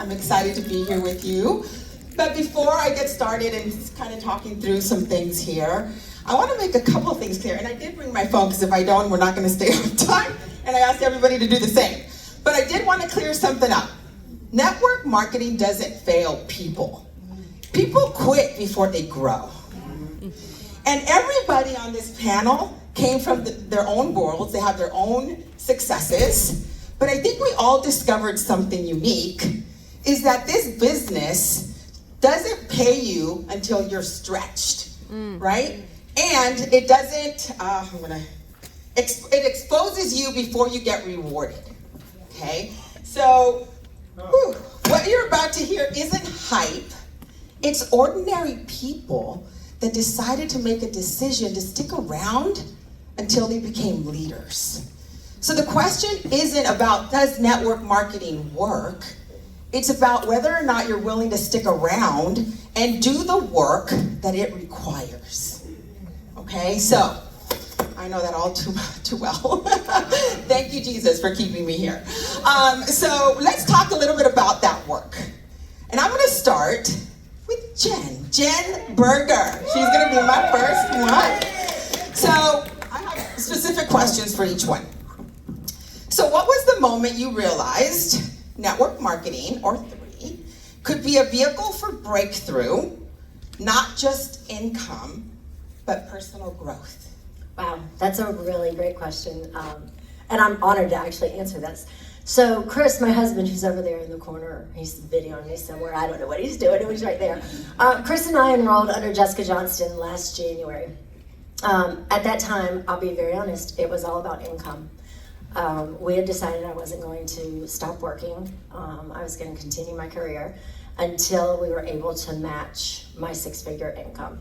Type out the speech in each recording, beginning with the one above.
I'm excited to be here with you. But before I get started and kind of talking through some things here, I want to make a couple of things clear. And I did bring my phone because if I don't, we're not going to stay on time. And I asked everybody to do the same. But I did want to clear something up. Network marketing doesn't fail people. People quit before they grow. And everybody on this panel came from their own worlds. They have their own successes. But I think we all discovered something unique, is that this business doesn't pay you until you're stretched, right? And it doesn't, it exposes you before you get rewarded, okay? So, what you're about to hear isn't hype. It's ordinary people that decided to make a decision to stick around until they became leaders. So the question isn't about, does network marketing work? It's about whether or not you're willing to stick around and do the work that it requires. Okay, so I know that all too well. Thank you, Jesus, for keeping me here. So let's talk a little bit about that work. And I'm gonna start with Jen Berger. She's gonna be my first one. So I have specific questions for each one. So what was the moment you realized network marketing, or three, could be a vehicle for breakthrough, not just income, but personal growth? Wow, that's a really great question. And I'm honored to actually answer this. So Chris, my husband, who's over there in the corner, he's videoing me somewhere, I don't know what he's doing, he's right there. Chris and I enrolled under Jessica Johnston last January. At that time, I'll be very honest, it was all about income. We had decided I wasn't going to stop working. I was going to continue my career until we were able to match my six-figure income.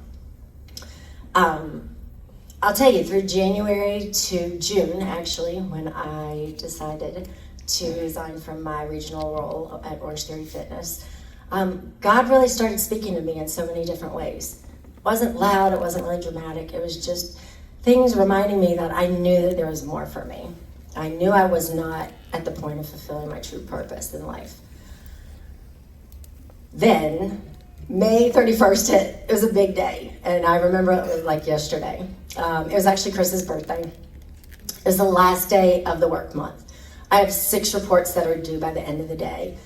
I'll tell you, through January to June, actually, when I decided to resign from my regional role at Orange Theory Fitness, God really started speaking to me in so many different ways. It wasn't loud, it wasn't really dramatic, it was just things reminding me that I knew that there was more for me. I knew I was not at the point of fulfilling my true purpose in life. Then, May 31st hit. It was a big day, and I remember it was like yesterday. It was actually Chris's birthday. It was the last day of the work month. I have 6 reports that are due by the end of the day.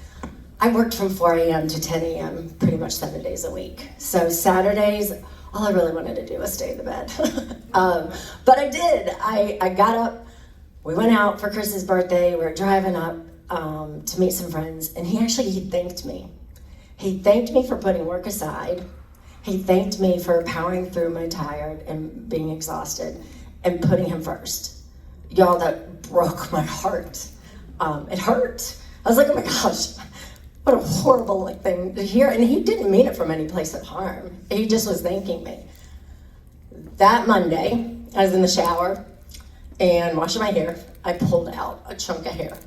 I worked from 4 a.m. to 10 a.m. pretty much 7 days a week. So Saturdays, all I really wanted to do was stay in the bed. But I did. I got up. We went out for Chris's birthday. We were driving up to meet some friends, and he thanked me. He thanked me for putting work aside. He thanked me for powering through my tired and being exhausted and putting him first. Y'all, that broke my heart. It hurt. I was like, oh my gosh, what a horrible thing to hear. And he didn't mean it from any place of harm. He just was thanking me. That Monday, I was in the shower and washing my hair. I pulled out a chunk of hair.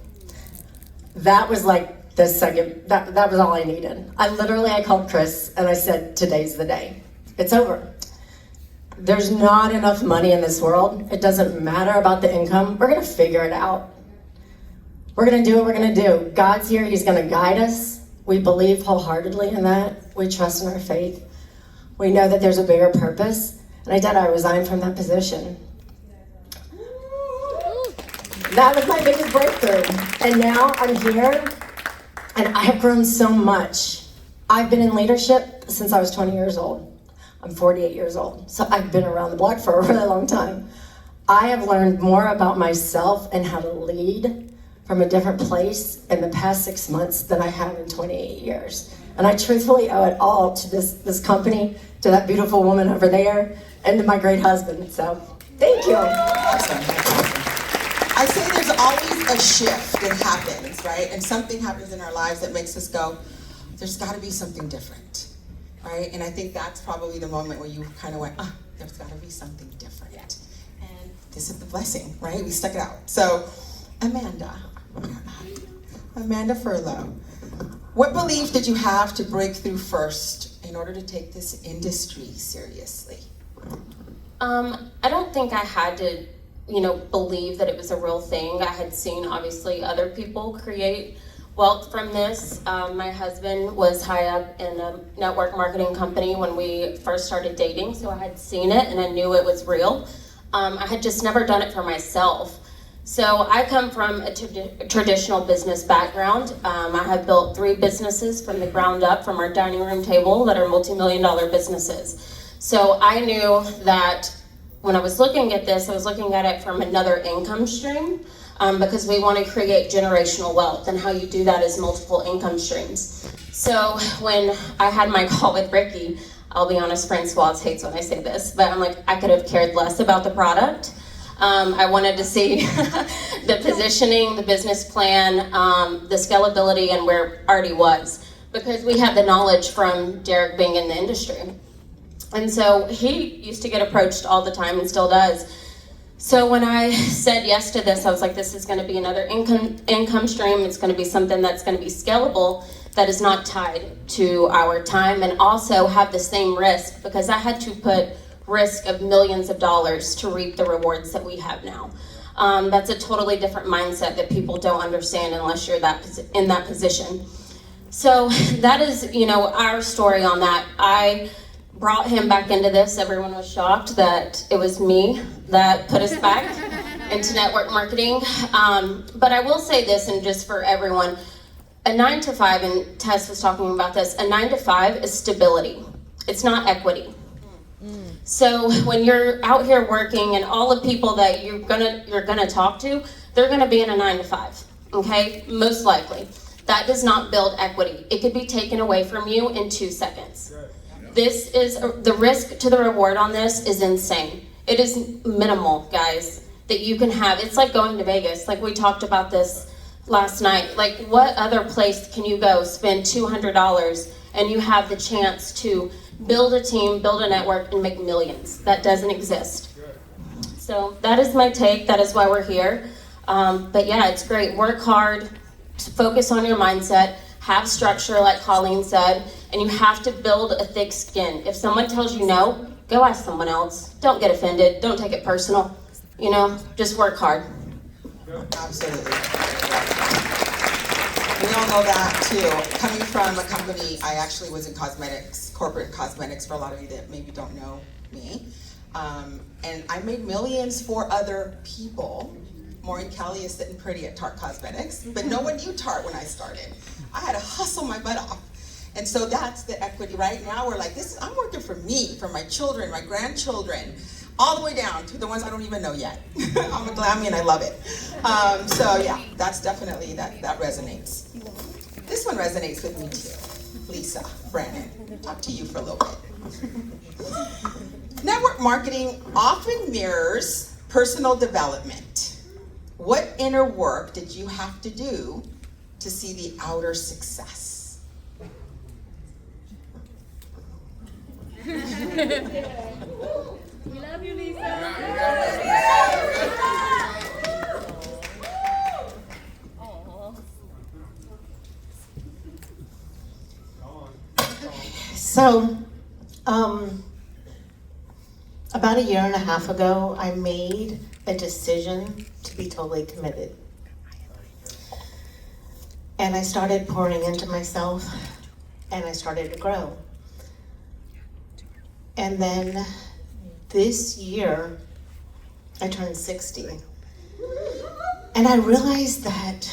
That was like the second, that was all I needed. I called Chris and I said, today's the day. It's over. There's not enough money in this world. It doesn't matter about the income. We're gonna figure it out. We're gonna do what we're gonna do. God's here, he's gonna guide us. We believe wholeheartedly in that. We trust in our faith. We know that there's a bigger purpose. And I resigned from that position. That was my biggest breakthrough. And now I'm here, and I have grown so much. I've been in leadership since I was 20 years old. I'm 48 years old, so I've been around the block for a really long time. I have learned more about myself and how to lead from a different place in the past 6 months than I have in 28 years. And I truthfully owe it all to this company, to that beautiful woman over there, and to my great husband. So, thank you. Awesome. I say there's always a shift that happens, right? And something happens in our lives that makes us go, there's gotta be something different, right? And I think that's probably the moment where you kind of went, there's gotta be something different. And this is the blessing, right? We stuck it out. So, Amanda Furlow, what belief did you have to break through first in order to take this industry seriously? I don't think I had to believe that it was a real thing. I had seen obviously other people create Well, from this, my husband was high up in a network marketing company when we first started dating, so I had seen it and I knew it was real. I had just never done it for myself. So I come from a traditional business background. I have built 3 businesses from the ground up, from our dining room table, that are multi-million-dollar businesses. So I knew that when I was looking at this, I was looking at it from another income stream, because we want to create generational wealth, and how you do that is multiple income streams. So when I had my call with Ricky, I'll be honest, Francois hates when I say this, but I'm like, I could have cared less about the product. I wanted to see the positioning, the business plan, the scalability, and where it already was, because we had the knowledge from Derek being in the industry. And so he used to get approached all the time and still does. So when I said yes to this, I was like, this is going to be another income stream. It's going to be something that's going to be scalable, that is not tied to our time, and also have the same risk, because I had to put risk of millions of dollars to reap the rewards that we have now. That's a totally different mindset that people don't understand unless you're in that position. So that is, our story on that. I brought him back into this. Everyone was shocked that it was me that put us back into network marketing. But I will say this, and just for everyone, a 9 to 5, and Tess was talking about this, a 9 to 5 is stability. It's not equity. So when you're out here working, and all the people that you're gonna talk to, they're gonna be in a 9 to 5, okay? Most likely. That does not build equity. It could be taken away from you in 2 seconds. This is, the risk to the reward on this is insane. It is minimal, guys, that you can have. It's like going to Vegas. Like we talked about this last night. Like, what other place can you go spend $200 and you have the chance to build a team, build a network, and make millions? That doesn't exist. So that is my take. That is why we're here. But yeah, it's great. Work hard, focus on your mindset, have structure like Colleen said, and you have to build a thick skin. If someone tells you no, go ask someone else. Don't get offended. Don't take it personal. Just work hard. Absolutely. We all know that too. Coming from a company, I actually was in cosmetics, corporate cosmetics, for a lot of you that maybe don't know me. And I made millions for other people. Maureen Kelly is sitting pretty at Tarte Cosmetics, but no one knew Tarte when I started. I had to hustle my butt off. And so that's the equity. Right now we're like, I'm working for me, for my children, my grandchildren, all the way down to the ones I don't even know yet. I'm a glammy and I love it. So yeah, that's definitely, that resonates. This one resonates with me too. Lisa, Brandon, talk to you for a little bit. Network marketing often mirrors personal development. What inner work did you have to do to see the outer success? We love you, Lisa. So, about a year and a half ago, I made a decision to be totally committed. And I started pouring into myself, and I started to grow. And then this year, I turned 60. And I realized that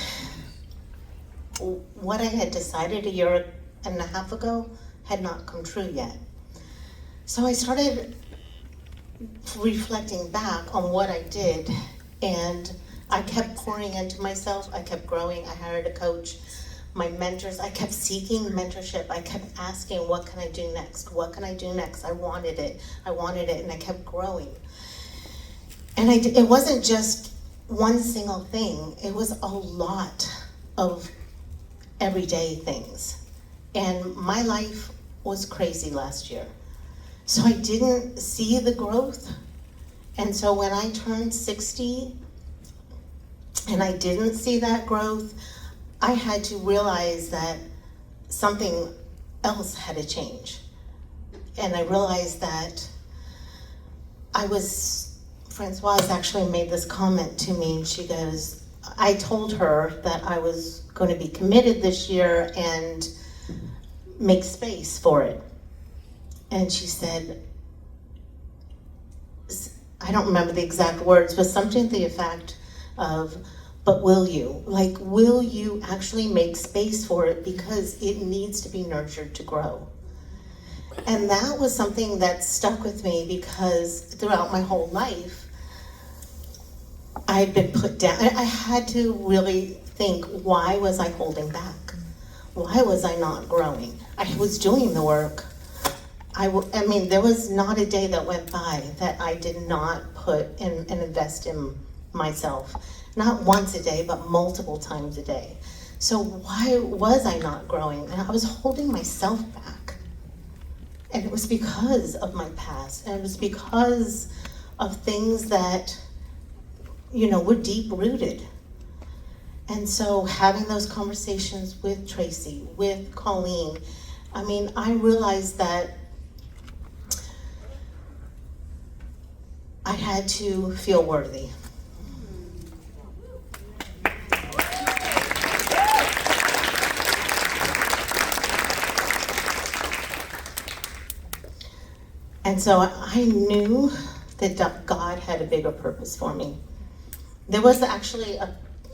what I had decided a year and a half ago had not come true yet. So I started reflecting back on what I did, and I kept pouring into myself. I kept growing. I hired a coach. My mentors, I kept seeking mentorship. I kept asking, what can I do next? What can I do next? I wanted it, and I kept growing. And it wasn't just one single thing. It was a lot of everyday things. And my life was crazy last year. So I didn't see the growth. And so when I turned 60 and I didn't see that growth, I had to realize that something else had to change. And I realized that Francoise actually made this comment to me, and she goes, I told her that I was going to be committed this year and make space for it. And she said, I don't remember the exact words, but something to the effect of, but will you? Like, will you actually make space for it, because it needs to be nurtured to grow? And that was something that stuck with me, because throughout my whole life, I'd been put down. I had to really think, why was I holding back? Why was I not growing? I was doing the work. I mean, there was not a day that went by that I did not put in and invest in myself. Not once a day, but multiple times a day. So why was I not growing? And I was holding myself back. And it was because of my past. And it was because of things that, you know, were deep rooted. And so having those conversations with Tracy, with Colleen, I mean, I realized that I had to feel worthy. And so I knew that God had a bigger purpose for me. There was actually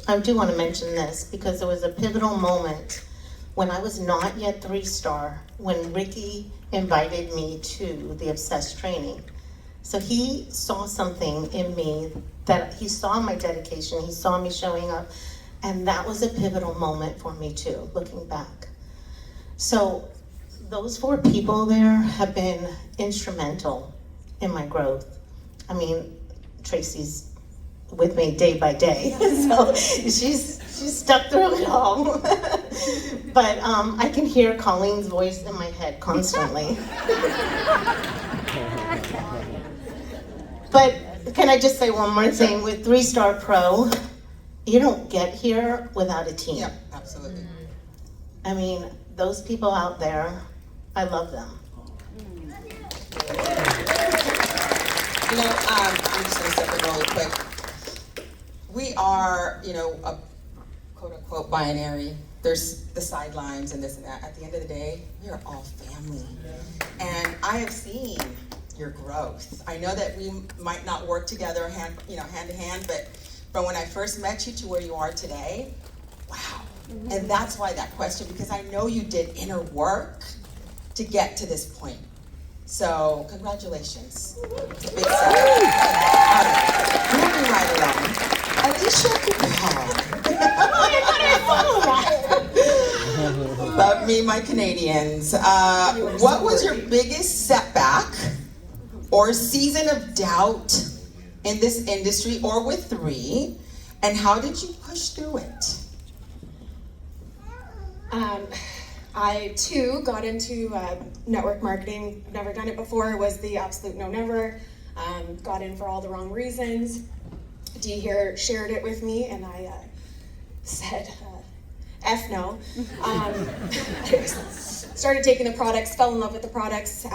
I do want to mention this, because there was a pivotal moment when I was not yet 3-star, when Ricky invited me to the Obsessed training. So he saw something in me, that he saw my dedication, he saw me showing up, and that was a pivotal moment for me too, looking back. So those 4 people there have been instrumental in my growth. I mean, Tracy's with me day by day, so she's stuck through it all. But I can hear Colleen's voice in my head constantly. But can I just say one more thing? With 3-Star Pro, you don't get here without a team. Yep, absolutely. I mean, those people out there, I love them. You know, I'm just gonna step in really quick. We are, you know, a quote-unquote binary. There's the sidelines and this and that. At the end of the day, we are all family. And I have seen your growth. I know that we might not work together hand to hand, but from when I first met you to where you are today, wow. And that's why that question, because I know you did inner work to get to this point. So congratulations. Big step. Moving right along. Alicia Cooper. Love me, my Canadians. What was your biggest setback or season of doubt in this industry or with 3, and how did you push through it? I too got into network marketing. Never done it before. It was the absolute no-never. Got in for all the wrong reasons. Dee here shared it with me, and I said, F no. Started taking the products, fell in love with the products.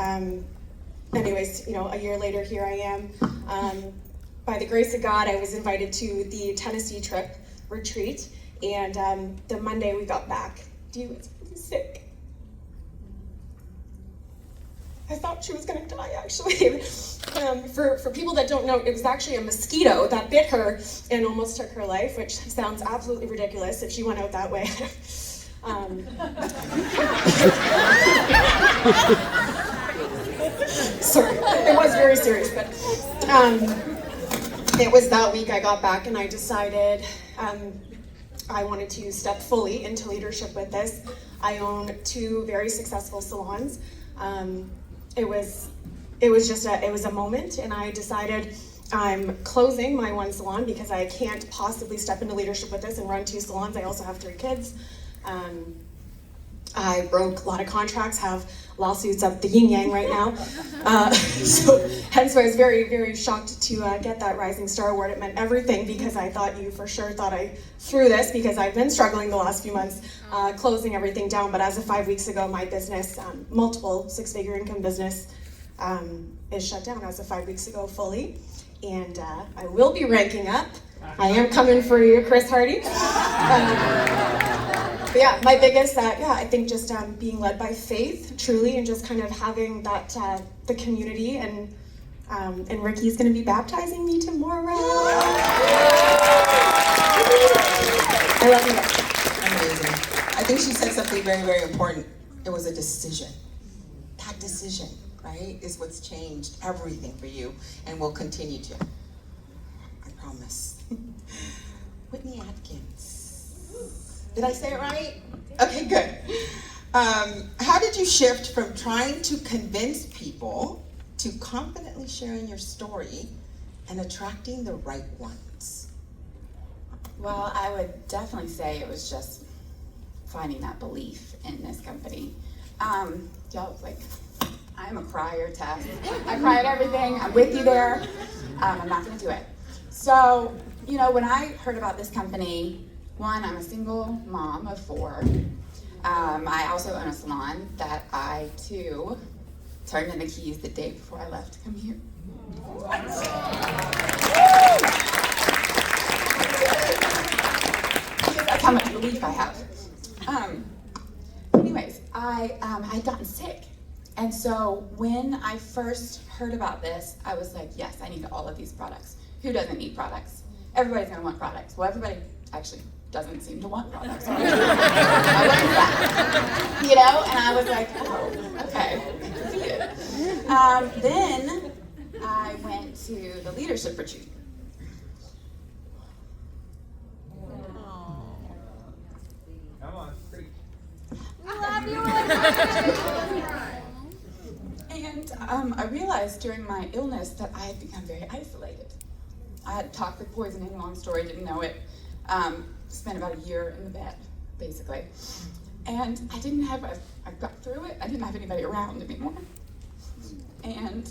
Anyways, you know, a year later, here I am. By the grace of God, I was invited to the Tennessee trip retreat, and the Monday we got back, Dee was really sick. I thought she was gonna die, actually. For people that don't know, it was actually a mosquito that bit her and almost took her life, which sounds absolutely ridiculous if she went out that way. Sorry, it was very serious, but it was that week I got back and I decided I wanted to step fully into leadership with this. I own 2 very successful salons. It was a moment, and I decided I'm closing my 1 salon because I can't possibly step into leadership with this and run 2 salons. I also have 3 kids. I broke a lot of contracts, have lawsuits up the yin yang right now. So hence why I was very, very shocked to get that Rising Star Award. It meant everything, because I thought you for sure thought I threw this, because I've been struggling the last few months closing everything down. But as of 5 weeks ago, my business, multiple 6-figure income business, is shut down as of 5 weeks ago fully. And I will be ranking up I am coming for you, Chris Hardy. But yeah, my biggest, I think just being led by faith, truly, and just kind of having that, the community, and Ricky's gonna be baptizing me tomorrow. I love you guys. Amazing. I think she said something very, very important. It was a decision. That decision, right, is what's changed everything for you and will continue to. I promise. Whitney Atkins. Did I say it right? Okay, good. How did you shift from trying to convince people to confidently sharing your story and attracting the right ones? Well, I would definitely say it was just finding that belief in this company. Y'all, like, I'm a crier, Tess. I cry at everything. I'm with you there. I'm not gonna do it. So, you know, when I heard about this company, one, I'm a single mom of 4. I also own a salon that I, too, turned in the keys the day before I left to come here. That's how much belief I have. Anyways, I'd gotten sick. And so when I first heard about this, I was like, yes, I need all of these products. Who doesn't need products? Everybody's gonna want products. Well, everybody actually doesn't seem to want products. I learned that, you know, and I was like, oh, okay, see it. Then I went to the leadership retreat. Come on, preach. And I realized during my illness that I had become very isolated. I had talked with poisoning, long story, didn't know it. Spent about a year in the bed, basically. And I got through it, I didn't have anybody around anymore. And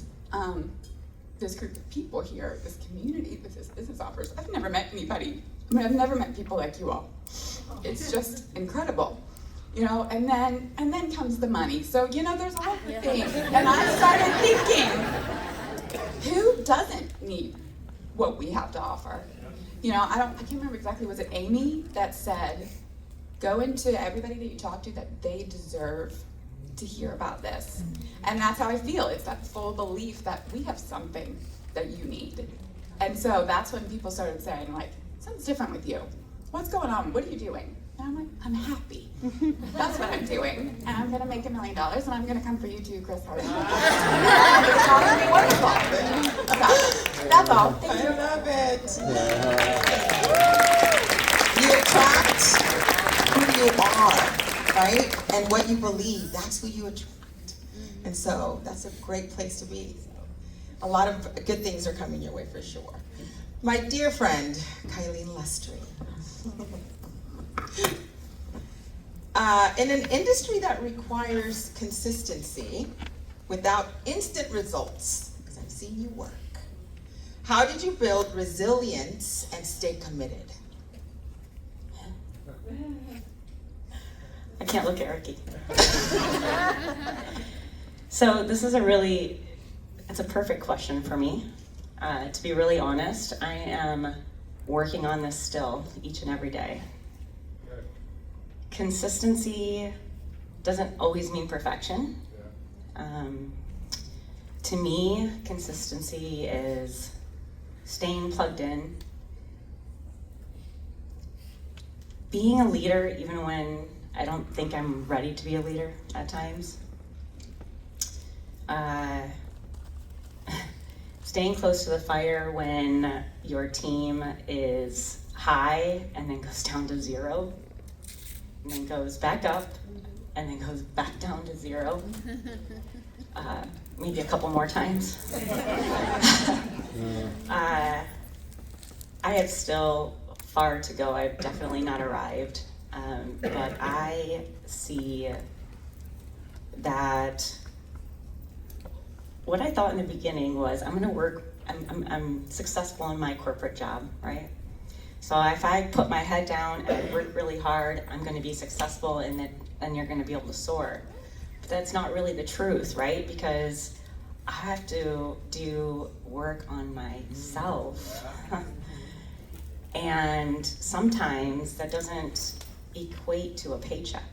this group of people here, this community with this business offers, I've never met anybody. I mean, I've never met people like you all. It's just incredible. You know, and then comes the money. So, you know, there's a lot of things. And I started thinking, who doesn't need what we have to offer? You know, I can't remember exactly, was it Amy that said, go into everybody that you talk to that they deserve to hear about this. And that's how I feel. It's that full belief that we have something that you need. And so that's when people started saying, like, something's different with you. What's going on? What are you doing? And I'm like, I'm happy. That's what I'm doing. And I'm gonna make $1 million, and I'm gonna come for you too, Chris Hardy. It's all gonna be wonderful. So, that's all. Thank you. I love it. You attract who you are, right? And what you believe, that's who you attract. And so that's a great place to be. A lot of good things are coming your way for sure. My dear friend, Kylene Lestry. In an industry that requires consistency without instant results, because I've seen you work, how did you build resilience and stay committed? I can't look at Ricky. So this is it's a perfect question for me. To be really honest, I am working on this still each and every day. Consistency doesn't always mean perfection. To me, consistency is staying plugged in, being a leader even when I don't think I'm ready to be a leader at times. Staying close to the fire when your team is high and then goes down to 0, and then goes back up, and then goes back down to 0. Maybe a couple more times. I have still far to go. I've definitely not arrived. But I see that what I thought in the beginning was I'm successful in my corporate job, right? So if I put my head down and work really hard, I'm gonna be successful and then you're gonna be able to soar. But that's not really the truth, right? Because I have to do work on myself. And sometimes that doesn't equate to a paycheck.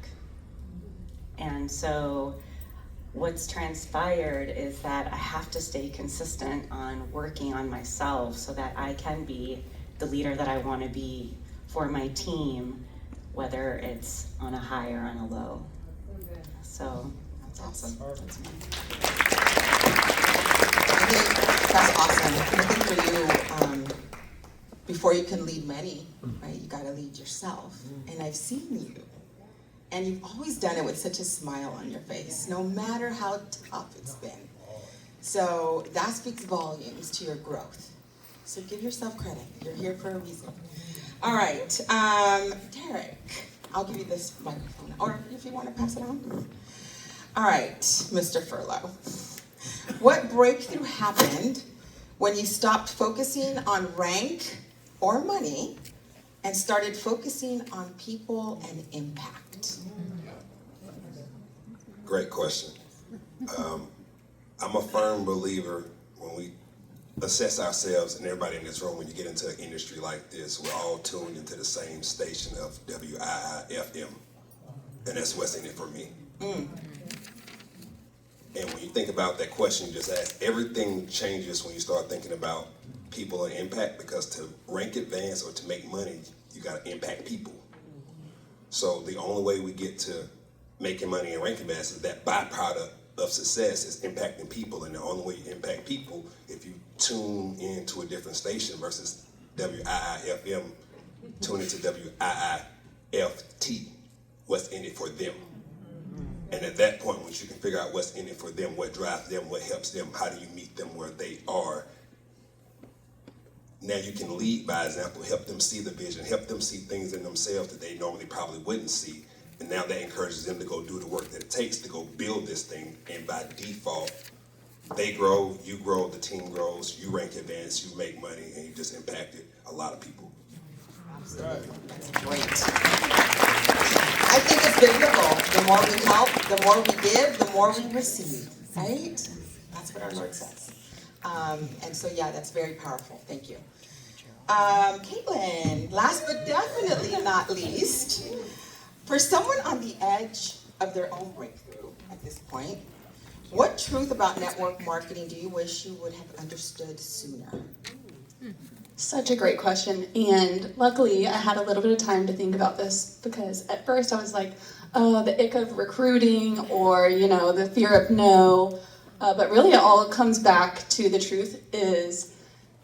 And so what's transpired is that I have to stay consistent on working on myself so that I can be the leader that I want to be for my team, whether it's on a high or on a low. So That's awesome. I think that's awesome. I think for you, before you can lead many, right, you gotta lead yourself. And I've seen you. And you've always done it with such a smile on your face, no matter how tough it's been. So that speaks volumes to your growth. So give yourself credit. You're here for a reason. All right, Derek, I'll give you this microphone, or if you want to pass it on. All right, Mr. Furlow. What breakthrough happened when you stopped focusing on rank or money and started focusing on people and impact? Great question. I'm a firm believer when we assess ourselves, and everybody in this room, when you get into an industry like this, we're all tuned into the same station of WIIFM, and that's what's in it for me. And when you think about that question you just asked, everything changes when you start thinking about people and impact, because to rank advance or to make money, you gotta impact people. So the only way we get to making money and rank advance is that byproduct of success is impacting people, and the only way you impact people if you tune into a different station versus WIIFM, tune into WIIFT, what's in it for them. And at that point, once you can figure out what's in it for them, what drives them, what helps them, how do you meet them where they are, now you can lead by example, help them see the vision, help them see things in themselves that they normally probably wouldn't see. And now that encourages them to go do the work that it takes to go build this thing. And by default, they grow, you grow, the team grows, you rank advance, you make money, and you just impacted a lot of people. Absolutely. That's great. I think it's biblical. The more we help, the more we give, the more we receive, right? That's what our Lord says. And so, yeah, that's very powerful. Thank you. Caitlin, last but definitely not least, for someone on the edge of their own breakthrough at this point, what truth about network marketing do you wish you would have understood sooner? Such a great question, and luckily I had a little bit of time to think about this, because at first I was like, oh, the ick of recruiting, or the fear of no, but really it all comes back to the truth is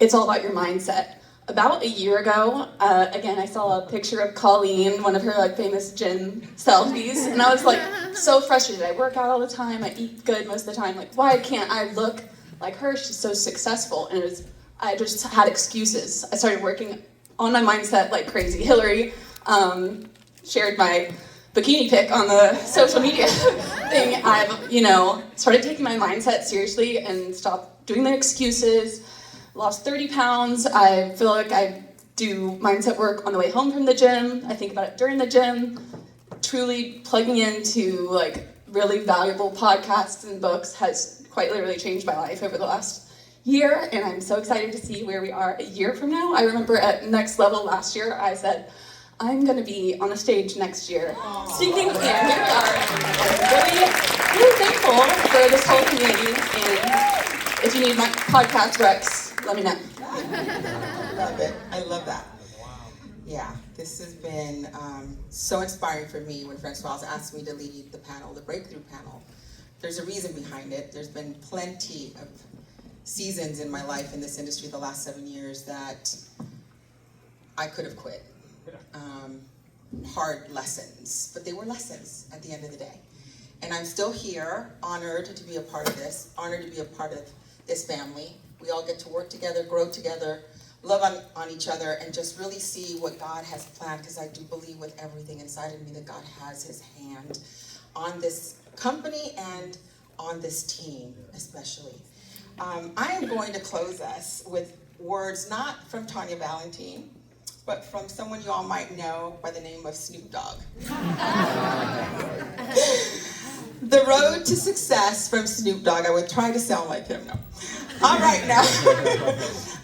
it's all about your mindset. About a year ago, again, I saw a picture of Colleen, one of her famous gym selfies, and I was so frustrated. I work out all the time, I eat good most of the time, why can't I look like her? She's so successful, and I just had excuses. I started working on my mindset like crazy. Hillary shared my bikini pic on the social media thing. I've, started taking my mindset seriously and stopped doing the excuses. Lost 30 pounds. I feel like I do mindset work on the way home from the gym. I think about it during the gym. Truly plugging into really valuable podcasts and books has quite literally changed my life over the last year, and I'm so excited to see where we are a year from now. I remember at Next Level last year, I said, I'm going to be on a stage next year speaking, and here we are. I'm really thankful for this whole community, and if you need my podcast recs, let me know. I love it. I love that. Yeah, this has been so inspiring for me when Francoise asked me to lead the panel, the breakthrough panel. There's a reason behind it. There's been plenty of seasons in my life in this industry the last 7 years that I could have quit. Hard lessons, but they were lessons at the end of the day. And I'm still here, honored to be a part of this, honored to be a part of this family. We all get to work together, grow together, love on each other, and just really see what God has planned, because I do believe with everything inside of me that God has his hand on this company and on this team especially. I am going to close us with words not from Tanya Valentine, but from someone you all might know by the name of Snoop Dogg. The road to success from Snoop Dogg. I would try to sound like him, no. All right, now.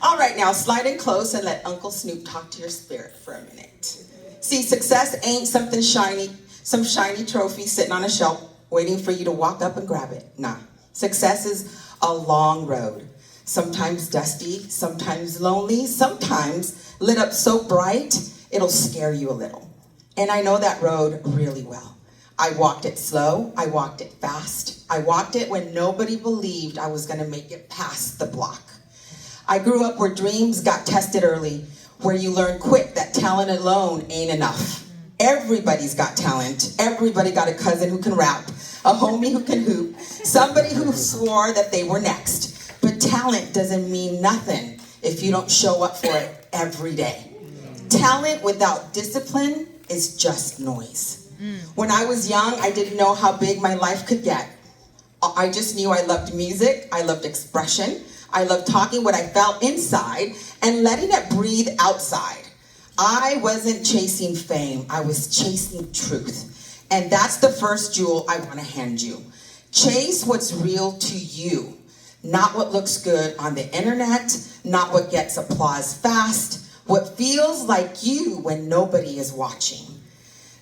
All right, now slide in close and let Uncle Snoop talk to your spirit for a minute. See, success ain't something shiny, some shiny trophy sitting on a shelf waiting for you to walk up and grab it. Nah, success is a long road. Sometimes dusty, sometimes lonely, sometimes lit up so bright, it'll scare you a little. And I know that road really well. I walked it slow, I walked it fast. I walked it when nobody believed I was gonna make it past the block. I grew up where dreams got tested early, where you learn quick that talent alone ain't enough. Everybody's got talent. Everybody got a cousin who can rap, a homie who can hoop, somebody who swore that they were next. But talent doesn't mean nothing if you don't show up for it every day. Talent without discipline is just noise. When I was young, I didn't know how big my life could get. I just knew I loved music, I loved expression, I loved talking what I felt inside and letting it breathe outside. I wasn't chasing fame, I was chasing truth. And that's the first jewel I want to hand you. Chase what's real to you, not what looks good on the internet, not what gets applause fast, what feels like you when nobody is watching.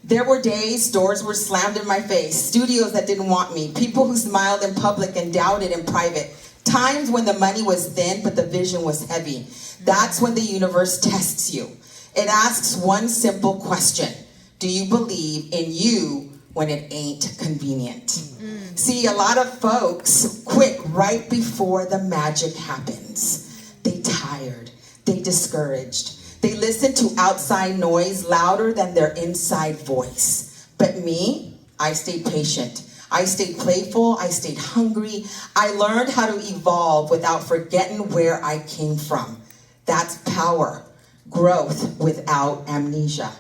There were days doors were slammed in my face, studios that didn't want me, people who smiled in public and doubted in private, times when the money was thin but the vision was heavy. That's when the universe tests you. It asks one simple question: do you believe in you when it ain't convenient? See, a lot of folks quit right before the magic happens. They tired, they discouraged. They listen to outside noise louder than their inside voice. But me, I stayed patient. I stayed playful, I stayed hungry. I learned how to evolve without forgetting where I came from. That's power, growth without amnesia.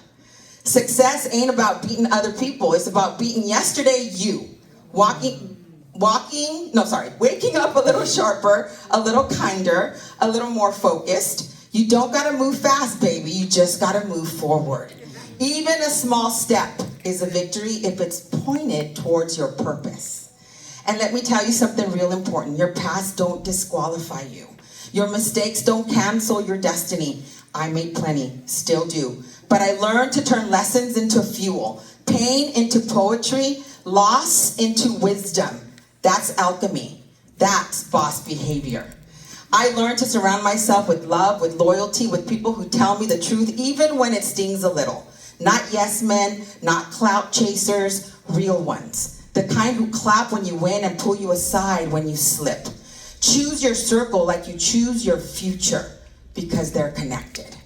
Success ain't about beating other people, it's about beating yesterday you. Waking up a little sharper, a little kinder, a little more focused. You don't gotta move fast, baby, you just gotta move forward. Even a small step is a victory if it's pointed towards your purpose. And let me tell you something real important. Your past don't disqualify you. Your mistakes don't cancel your destiny. I made plenty, still do. But I learned to turn lessons into fuel, pain into poetry, loss into wisdom. That's alchemy. That's boss behavior. I learned to surround myself with love, with loyalty, with people who tell me the truth, even when it stings a little. Not yes men, not clout chasers, real ones. The kind who clap when you win and pull you aside when you slip. Choose your circle like you choose your future, because they're connected.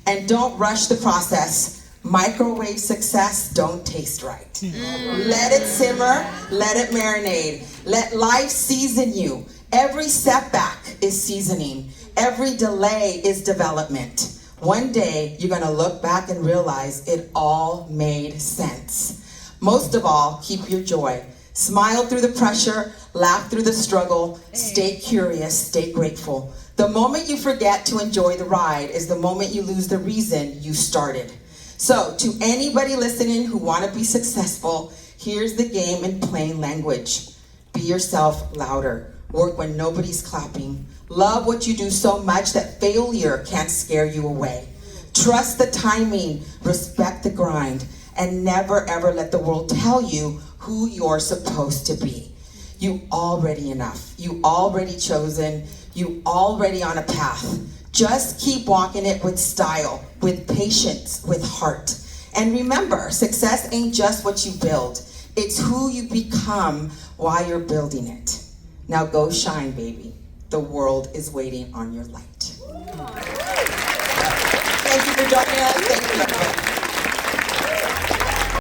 And don't rush the process. Microwave success don't taste right. Let it simmer, let it marinate. Let life season you. Every setback is seasoning. Every delay is development. One day, you're gonna look back and realize it all made sense. Most of all, keep your joy. Smile through the pressure, laugh through the struggle, stay curious, stay grateful. The moment you forget to enjoy the ride is the moment you lose the reason you started. So, to anybody listening who wanna be successful, here's the game in plain language. Be yourself louder. Work when nobody's clapping. Love what you do so much that failure can't scare you away. Trust the timing, respect the grind, and never ever let the world tell you who you're supposed to be. You already enough. You already chosen. You already on a path. Just keep walking it with style, with patience, with heart. And remember, success ain't just what you build. It's who you become while you're building it. Now go shine, baby. The world is waiting on your light. Thank you for joining us. Thank you.